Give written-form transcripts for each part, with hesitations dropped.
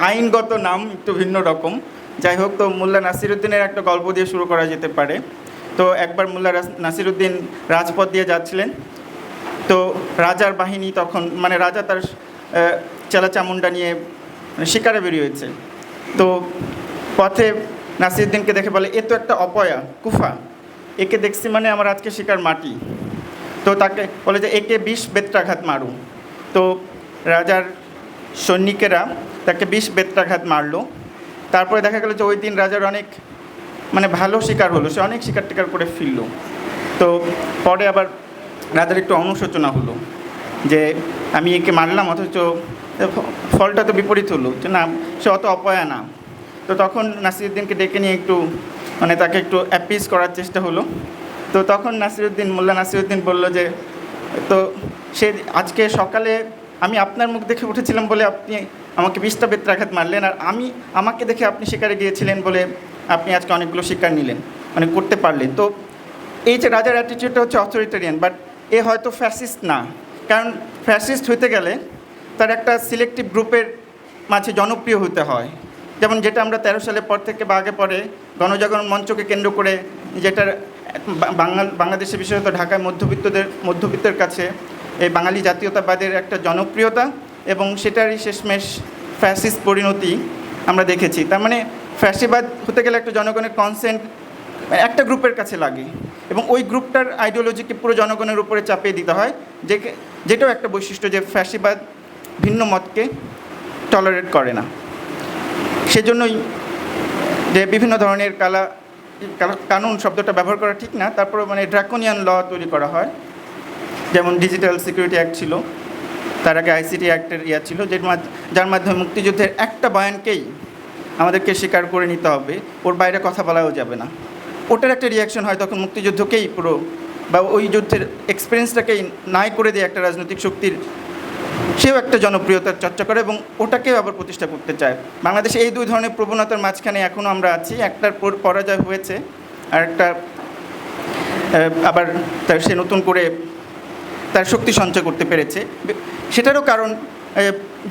আইনগত নাম একটু ভিন্ন রকম। যাই হোক, তো মোল্লা নাসিরুদ্দিনের একটা গল্প দিয়ে শুরু করা যেতে পারে। তো একবার মোল্লা নাসিরুদ্দিন রাজপথ দিয়ে যাচ্ছিলেন। তো রাজার বাহিনী তখন, মানে রাজা তার চেলা চামুন্ডা নিয়ে শিকারে বেরিয়েছে। তো পথে নাসিরুদ্দিনকে দেখে বলে, এ তো একটা অপয়া কুফা, একে দেখছি মানে আমার আজকে শিকার মাটি। তো তাকে বলে যে একে 20 বেত্রাঘাত মারু। তো রাজার সৈনিকেরা তাকে 20 বেত্রাঘাত মারলো। তারপরে দেখা গেল যে ওই দিন রাজার অনেক ভালো শিকার হলো, সে অনেক শিকার টিকার করে ফিরল। তো পরে আবার রাজার একটু অনুশোচনা হলো যে আমি একে মারলাম, অথচ ফলটা তো বিপরীত হলো, যে না, সে অত অপয়া না। তো তখন নাসিরুদ্দিনকে ডেকে নিয়ে একটু তাকে একটু অ্যাপিস করার চেষ্টা হলো। তো তখন মোল্লা নাসিরুদ্দিন বলল যে, তো সে আজকে সকালে আমি আপনার মুখ দেখে উঠেছিলাম বলে আপনি আমাকে 20টা বেত্রাঘাত মারলেন, আর আমাকে দেখে আপনি শিকারে গিয়েছিলেন বলে আপনি আজকে অনেকগুলো শিকার নিলেন, করতে পারলেন। তো এই যে রাজার অ্যাটিটিউডটা হচ্ছে অথরিটেরিয়ান, বাট এ হয়তো ফ্যাসিস্ট না। কারণ ফ্যাসিস্ট হইতে গেলে তার একটা সিলেক্টিভ গ্রুপের মাঝে জনপ্রিয় হতে হয়। যেমন যেটা আমরা 13 সালের পর থেকে বা আগে পরে গণজাগরণ মঞ্চকে কেন্দ্র করে, যেটার বাংলাদেশে বিশেষত ঢাকায় মধ্যবিত্তের কাছে এই বাঙালি জাতীয়তাবাদের একটা জনপ্রিয়তা, এবং সেটারই শেষমেশ ফ্যাসিস্ট পরিণতি আমরা দেখেছি। তার মানে ফ্যাসিবাদ হতে গেলে একটা জনগণের কনসেন্ট একটা গ্রুপের কাছে লাগে, এবং ওই গ্রুপটার আইডিওলজিকে পুরো জনগণের উপরে চাপিয়ে দিতে হয়, যেটাও একটা বৈশিষ্ট্য যে ফ্যাসিবাদ ভিন্ন মতকে টলারেট করে না। সেজন্যই যে বিভিন্ন ধরনের কানুন শব্দটা ব্যবহার করা ঠিক না, তারপরে ড্রাকোনিয়ান ল তৈরি করা হয়। যেমন ডিজিটাল সিকিউরিটি অ্যাক্ট ছিল, তার আগে আইসিটি অ্যাক্টের ছিল, যার মাধ্যমে মুক্তিযুদ্ধের একটা বয়ানকেই আমাদেরকে স্বীকার করে নিতে হবে, ওর বাইরে কথা বলাও যাবে না। ওটার একটা রিয়াকশন হয় তখন মুক্তিযুদ্ধকেই পুরো, বা ওই যুদ্ধের এক্সপিরিয়েন্সটাকেই নাই করে দিয়ে একটা রাজনৈতিক শক্তির, সেও একটা জনপ্রিয়তার চর্চা করে এবং ওটাকেও আবার প্রতিষ্ঠা করতে চায়। বাংলাদেশে এই দুই ধরনের প্রবণতার মাঝখানে এখনও আমরা আছি। একটার পরাজয় হয়েছে, আর একটা আবার সে নতুন করে তার শক্তি সঞ্চয় করতে পেরেছে। সেটারও কারণ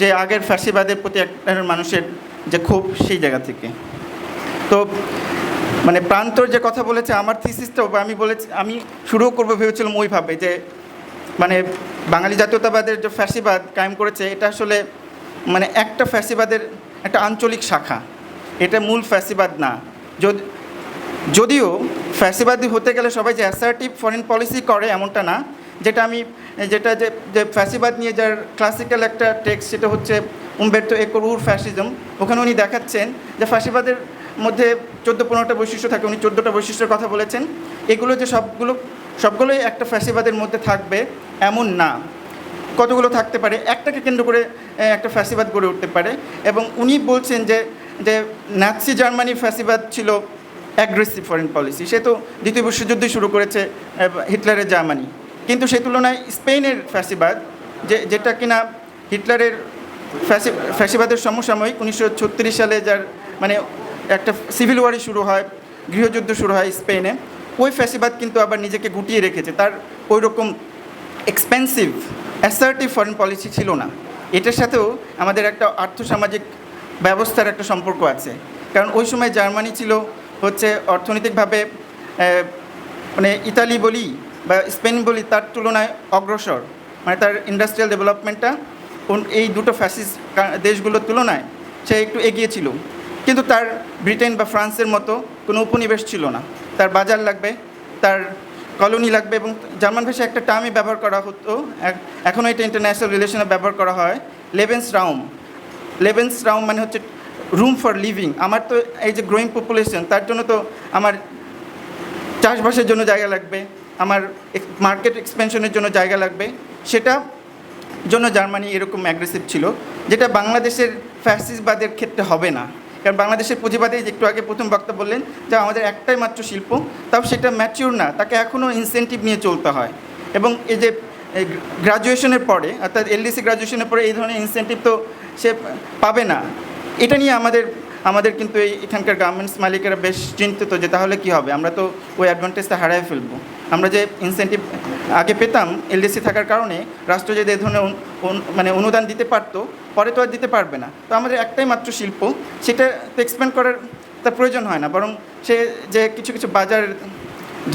যে আগের ফ্যাসিবাদের প্রতি একটা মানুষের যে ক্ষোভ, সেই জায়গা থেকে। তো প্রান্তর যে কথা বলেছে, আমার থিসিসটাও আমি শুরুও করবো ভেবেছিলাম ওইভাবে, যে বাঙালি জাতীয়তাবাদের যে ফ্যাসিবাদ কায়েম করেছে, এটা আসলে একটা ফ্যাসিবাদের একটা আঞ্চলিক শাখা, এটা মূল ফ্যাসিবাদ না। যদিও ফ্যাসিবাদী হতে গেলে সবাই যে অ্যাসার্টিভ ফরেন পলিসি করে এমনটা না। যেটা যে ফ্যাসিবাদ নিয়ে যার ক্লাসিক্যাল একটা টেক্সট, সেটা হচ্ছে উম্বেরতো একোর ফ্যাসিজম। ওখানে উনি দেখাচ্ছেন যে ফ্যাসিবাদের মধ্যে 14-15টা বৈশিষ্ট্য থাকে, উনি 14টা বৈশিষ্ট্যের কথা বলেছেন। এগুলো যে সবগুলোই একটা ফ্যাসিবাদের মধ্যে থাকবে এমন না, কতগুলো থাকতে পারে, একটাকে কেন্দ্র করে একটা ফ্যাসিবাদ গড়ে উঠতে পারে। এবং উনি বলছেন যে নাৎসি জার্মানির ফ্যাসিবাদ ছিল অ্যাগ্রেসিভ ফরেন পলিসি, সে তো দ্বিতীয় বিশ্বযুদ্ধই শুরু করেছে, হিটলারের জার্মানি। কিন্তু সেই তুলনায় স্পেনের ফ্যাসিবাদ, যেটা কিনা হিটলারের ফ্যাসিবাদের সমসাময়িক, 1936 সালে যার একটা সিভিল ওয়ারই শুরু হয়, গৃহযুদ্ধ শুরু হয় স্পেনে, ওই ফ্যাসিবাদ কিন্তু আবার নিজেকে গুটিয়ে রেখেছে। তার ওই রকম এক্সপেন্সিভ অ্যাসার্টিভ ফরেন পলিসি ছিল না। এটার সাথেও আমাদের একটা আর্থসামাজিক ব্যবস্থার একটা সম্পর্ক আছে। কারণ ওই সময় জার্মানি ছিল হচ্ছে অর্থনৈতিকভাবে ইতালি বলি বা স্পেন বলি, তার তুলনায় অগ্রসর, তার ইন্ডাস্ট্রিয়াল ডেভেলপমেন্টটা এই দুটো ফ্যাসিস্ট দেশগুলোর তুলনায় সে একটু এগিয়ে ছিল। কিন্তু তার ব্রিটেন বা ফ্রান্সের মতো কোনো উপনিবেশ ছিল না। তার বাজার লাগবে, তার কলোনি লাগবে, এবং জার্মান ভাষায় একটা টার্মই ব্যবহার করা হতো, এখনও এটা ইন্টারন্যাশনাল রিলেশনে ব্যবহার করা হয়, লেবেন্সরাউম হচ্ছে রুম ফর লিভিং। আমার তো এই যে গ্রোয়িং পপুলেশন, তার জন্য তো আমার চাষবাসের জন্য জায়গা লাগবে, আমার মার্কেট এক্সপেনশনের জন্য জায়গা লাগবে। সেটা জন্য জার্মানি এরকম অ্যাগ্রেসিভ ছিল, যেটা বাংলাদেশের ফ্যাসিবাদের ক্ষেত্রে হবে না। কারণ বাংলাদেশের পুঁজিবাদে একটু আগে প্রথম বক্তা বললেন যে আমাদের একটাই মাত্র শিল্প, তাও সেটা ম্যাচিউর না, তাকে এখনও ইনসেন্টিভ নিয়ে চলতে হয়। এবং এই যে গ্রাজুয়েশনের পরে, অর্থাৎ এলডিসি গ্রাজুয়েশনের পরে এই ধরনের ইনসেন্টিভ তো সে পাবে না। এটা নিয়ে আমাদের কিন্তু এখানকার গার্মেন্টস মালিকেরা বেশ চিন্তিত যে তাহলে কী হবে, আমরা তো ওই অ্যাডভান্টেজটা হারাই ফেলবো। আমরা যে ইনসেন্টিভ আগে পেতাম এলডিসি থাকার কারণে রাষ্ট্র যদি এই ধরনের মানে অনুদান দিতে পারতো, পরে তো আর দিতে পারবে না। তো আমাদের একটাই মাত্র শিল্প, সেটা এক্সপ্যান্ড করার তার প্রয়োজন হয় না, বরং সে যে কিছু কিছু বাজার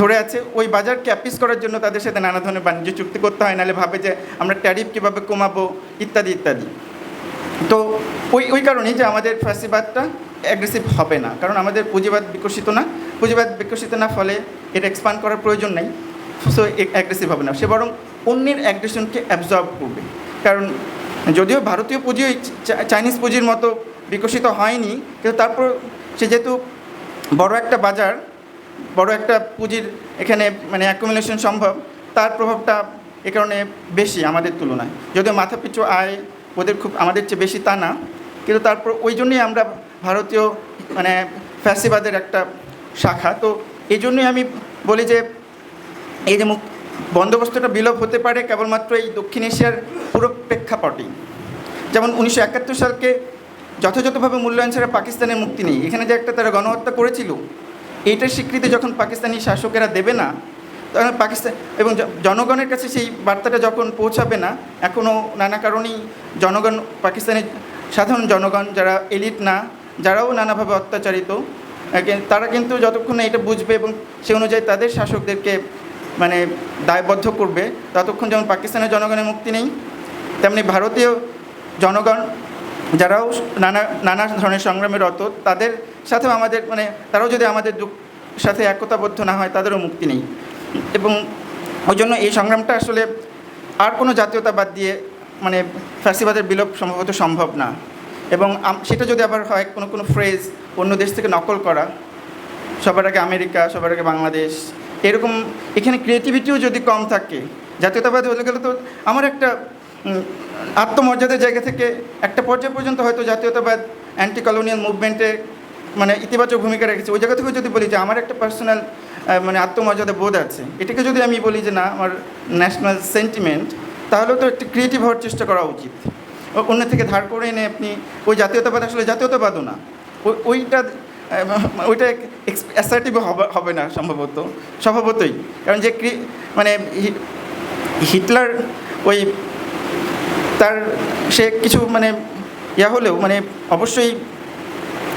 ধরে আছে ওই বাজারকে অ্যাপিস করার জন্য তাদের সাথে নানা ধরনের বাণিজ্য চুক্তি করতে হয়, নাহলে ভাবে যে আমরা ট্যারিফ কীভাবে কমাবো ইত্যাদি ইত্যাদি। তো ওই কারণেই যে আমাদের ফ্যাসিবাদটা অ্যাগ্রেসিভ হবে না, কারণ আমাদের পুঁজিবাদ বিকশিত না, ফলে এটা এক্সপান্ড করার প্রয়োজন নেই, সো অ্যাগ্রেসিভ হবে না, সে বরং অন্যের অ্যাগ্রেশনকে অ্যাবজর্ব করবে। কারণ যদিও ভারতীয় পুঁজি ওই চাইনিজ পুঁজির মতো বিকশিত হয়নি, কিন্তু তারপর সে যেহেতু বড় একটা বাজার, বড় একটা পুঁজির এখানে মানে অ্যাকুমুলেশন সম্ভব, তার প্রভাবটা এ কারণে বেশি আমাদের তুলনায়। যদিও মাথাপিছু আয় ওদের খুব আমাদের চেয়ে বেশি তা না, কিন্তু তারপর ওই জন্যই আমরা ভারতীয় মানে ফ্যাসিবাদের একটা শাখা। তো এই জন্যই আমি বলি যে এই যে বন্দোবস্তটা বিলোপ হতে পারে কেবলমাত্র এই দক্ষিণ এশিয়ার পুরো প্রেক্ষাপটেই। যেমন 1971 সালকে যথাযথভাবে মূল্যায়ন ছাড়া পাকিস্তানের মুক্তি নেই, এখানে যে একটা তারা গণহত্যা করেছিল এইটার স্বীকৃতি যখন পাকিস্তানি শাসকেরা দেবে না, তখন পাকিস্তান এবং জনগণের কাছে সেই বার্তাটা যখন পৌঁছাবে না, এখনও নানা কারণেই জনগণ, পাকিস্তানের সাধারণ জনগণ যারা এলিট না, যারাও নানাভাবে অত্যাচারিত, তারা কিন্তু যতক্ষণ না এটা বুঝবে এবং সে অনুযায়ী তাদের শাসকদেরকে মানে দায়বদ্ধ করবে, ততক্ষণ যেমন পাকিস্তানের জনগণের মুক্তি নেই, তেমনি ভারতীয় জনগণ যারাও নানা ধরনের সংগ্রামে রত, তাদের সাথেও আমাদের মানে তারাও যদি আমাদের সাথে একতাবদ্ধ না হয়, তাদেরও মুক্তি নেই। এবং ওই জন্য এই সংগ্রামটা আসলে আর কোনো জাতীয়তাবাদ দিয়ে মানে ফ্যাসিবাদের বিলোপ সম্ভবত সম্ভব না। এবং সেটা যদি আবার হয় কোনো ফ্রেজ অন্য দেশ থেকে নকল করা, সবার আগে আমেরিকা, সবার আগে বাংলাদেশ, এরকম এখানে ক্রিয়েটিভিটিও যদি কম থাকে, জাতীয়তাবাদ হয়ে গেলে তো আমার একটা আত্মমর্যাদার জায়গা থেকে একটা পর্যায় পর্যন্ত হয়তো জাতীয়তাবাদ অ্যান্টি কলোনিয়াল মুভমেন্টে মানে ইতিবাচক ভূমিকা রেখেছে, ওই জায়গা থেকেও যদি বলি যে আমার একটা পার্সোনাল মানে আত্মমর্যাদা বোধ আছে, এটাকে যদি আমি বলি যে না আমার ন্যাশনাল সেন্টিমেন্ট, তাহলেও তো একটু ক্রিয়েটিভ হওয়ার চেষ্টা করা উচিত। অন্য থেকে ধার করে এনে আপনি ওই জাতীয়তাবাদ আসলে জাতীয়তাবাদও না, ওইটা অ্যাসার্টিভ হবে না স্বভাবতই। কারণ যে মানে হিটলার ওই তার সে কিছু মানে হলেও মানে অবশ্যই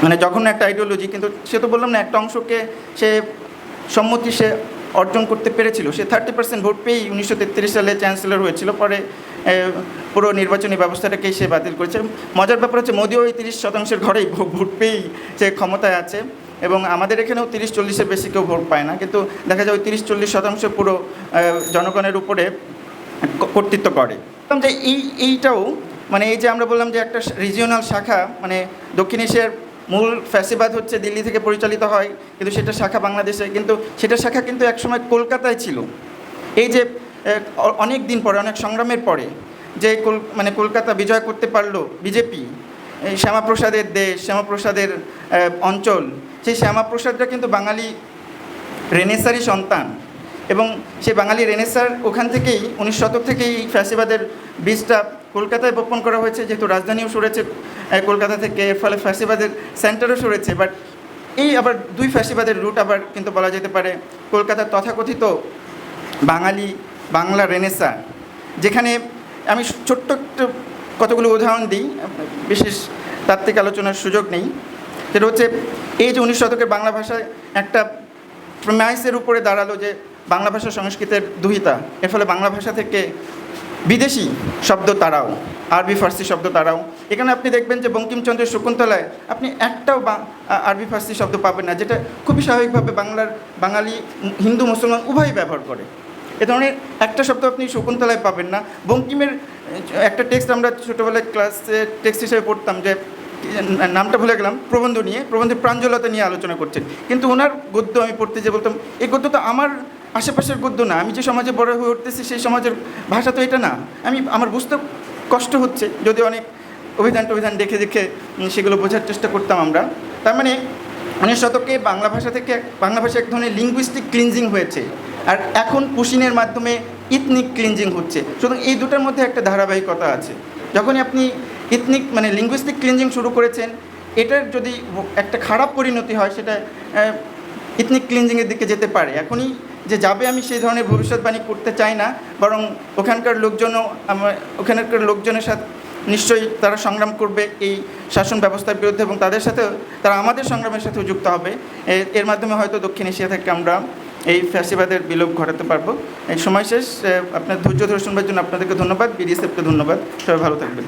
মানে জঘন্য একটা আইডিওলজি, কিন্তু সে তো বললাম না একটা অংশকে সে সম্মতি সে অর্জন করতে পেরেছিল। সে 30% ভোট পেয়েই 1933 সালে চ্যান্সেলর হয়েছিল, পরে পুরো নির্বাচনী ব্যবস্থাটাকেই সে বাতিল করেছে। মজার ব্যাপার হচ্ছে মোদিও ওই 30% ঘরেই ভোট পেয়েই সে ক্ষমতায় আছে, এবং আমাদের এখানেও 30-40-এর বেশি কেউ ভোট পায় না, কিন্তু দেখা যায় ওই 30-40% পুরো জনগণের উপরে কর্তৃত্ব করে। যে এইটাও মানে এই যে আমরা বললাম যে একটা রিজিওনাল শাখা, মানে দক্ষিণ এশিয়ার মূল ফ্যাসিবাদ হচ্ছে দিল্লি থেকে পরিচালিত হয়, কিন্তু সেটা শাখা বাংলাদেশে, কিন্তু সেটা শাখা কিন্তু একসময় কলকাতায় ছিল। এই যে অনেক দিন পরে, অনেক সংগ্রামের পরে যে মানে কলকাতা বিজয় করতে পারলো বিজেপি, এই শ্যামাপ্রসাদের দেশ, শ্যামাপ্রসাদের অঞ্চল, সেই শ্যামাপ্রসাদটা কিন্তু বাঙালি রেনেসারই সন্তান, এবং সেই বাঙালি রেনেসার ওখান থেকেই 19 শতক থেকেই ফ্যাসিবাদের বীজটা কলকাতায় বপন করা হয়েছে, যেহেতু রাজধানীও সরেছে কলকাতা থেকে, এর ফলে ফ্যাসিবাদের সেন্টারও সরেছে। বাট এই আবার দুই ফ্যাসিবাদের রুট আবার কিন্তু বলা যেতে পারে কলকাতার তথাকথিত বাংলা রেনেসা, যেখানে আমি ছোট্ট একটু কতগুলো উদাহরণ দিই, বিশেষ তাত্ত্বিক আলোচনার সুযোগ নেই। সেটা হচ্ছে এই যে 19 শতকের বাংলা ভাষায় একটা প্রেমাইসের উপরে দাঁড়ালো যে বাংলা ভাষা সংস্কৃতের দুহিতা, এর ফলে বাংলা ভাষা থেকে বিদেশি শব্দ তারাও, আরবি ফার্সি শব্দ তারাও। এখানে আপনি দেখবেন যে বঙ্কিমচন্দ্রের শকুন্তলায় আপনি একটাও আরবি ফার্সি শব্দ পাবেন না, যেটা খুবই স্বাভাবিকভাবে বাঙালি হিন্দু মুসলমান উভয়ই ব্যবহার করে। এ ধরনের একটা শব্দ আপনি শকুন্তলায় পাবেন না। বঙ্কিমের একটা টেক্সট আমরা ছোটোবেলায় ক্লাসে টেক্সট হিসেবে পড়তাম, যে নামটা ভুলে গেলাম, প্রবন্ধের প্রাঞ্জলতা নিয়ে আলোচনা করছেন, কিন্তু ওনার গদ্য আমি পড়তে যে বলতাম এই গদ্য তো আমার আশেপাশের গদ্য না, আমি যে সমাজে বড় হয়ে উঠতেছি সেই সমাজের ভাষা তো এটা না, আমার বুঝতে কষ্ট হচ্ছে, যদি অনেক অভিধান দেখে সেগুলো বোঝার চেষ্টা করতাম আমরা। তার মানে 19 শতকে বাংলা ভাষা এক ধরনের লিঙ্গুইস্টিক ক্লিনজিং হয়েছে, আর এখন কুশিনের মাধ্যমে ইথনিক ক্লিনজিং হচ্ছে। সুতরাং এই দুটার মধ্যে একটা ধারাবাহিকতা আছে। যখনই আপনি ইথনিক মানে লিঙ্গুইস্টিক ক্লিনজিং শুরু করেছেন, এটার যদি একটা খারাপ পরিণতি হয় সেটা ইথনিক ক্লিনজিংয়ের দিকে যেতে পারে। এখনই যে যাবে আমি সেই ধরনের ভবিষ্যৎবাণী করতে চাই না, বরং ওখানকার লোকজনের সাথে নিশ্চয়ই তারা সংগ্রাম করবে এই শাসন ব্যবস্থার বিরুদ্ধে, এবং তাদের সাথে তারা আমাদের সংগ্রামের সাথেও যুক্ত হবে। এর মাধ্যমে হয়তো দক্ষিণ এশিয়া থেকে আমরা এই ফ্যাসিবাদের বিলোপ ঘটাতে পারবো। এই সময় শেষ। আপনার ধৈর্য ধরে শুনবার জন্য আপনাদেরকে ধন্যবাদ, বিডিএসএফকে ধন্যবাদ। সবাই ভালো থাকবেন।